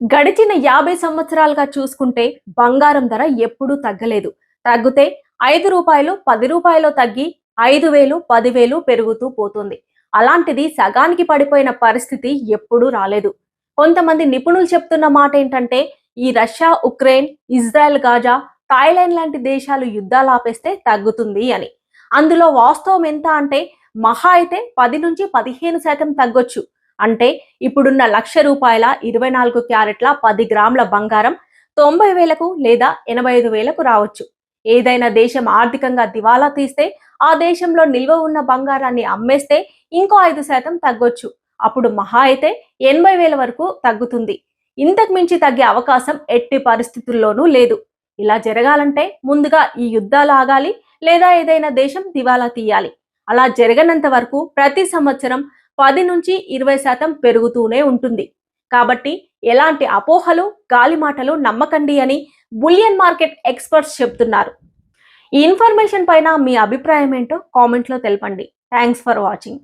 గడిచిన 50 సంవత్సరాలుగా చూసుకుంటే బంగారం ధర ఎప్పుడూ తగ్గలేదు. తగ్గితే రూ. 5, రూ. 10 తగ్గి 5,000, 10,000 పెరుగుతూ పోతుంది. అలాంటిది సగానికి పడిపోయిన పరిస్థితి ఎప్పుడూ రాలేదు. కొంతమంది నిపుణులు చెప్తున్న మాట ఏంటంటే ఈ Russia, Ukraine, Israel, Gaza, Thailand లాంటి దేశాలు యుద్ధాలు ఆపేస్తే తగ్గుతుంది అని. అందులో వాస్తవం ఎంత అంటే మహా అయితే 10-15% తగ్గొచ్చు. అంటే ఇప్పుడున్న రూ. 1,00,000 24 క్యారెట్ల 10 గ్రాముల బంగారం 90,000కు లేదా 85,000కు రావచ్చు. ఏదైనా దేశం ఆర్థికంగా దివాలా తీస్తే ఆ దేశంలో నిల్వ ఉన్న బంగారాన్ని అమ్మేస్తే ఇంకో 5% తగ్గొచ్చు. అప్పుడు మహా అయితే 80,000 వరకు తగ్గుతుంది. ఇంతకు మించి తగ్గే అవకాశం ఎట్టి పరిస్థితుల్లోనూ లేదు. ఇలా జరగాలంటే ముందుగా ఈ యుద్ధాలు ఆగాలి లేదా ఏదైనా దేశం దివాలా తీయాలి. అలా జరగనంత వరకు ప్రతి సంవత్సరం 10-20% పెరుగుతూనే ఉంటుంది. కాబట్టి ఎలాంటి అపోహలు, గాలి మాటలు నమ్మకండి అని బులియన్ మార్కెట్ ఎక్స్పర్ట్స్ చెప్తున్నారు. ఈ ఇన్ఫర్మేషన్ పైన మీ అభిప్రాయం ఏంటో కామెంట్లో తెలపండి. Thanks for watching.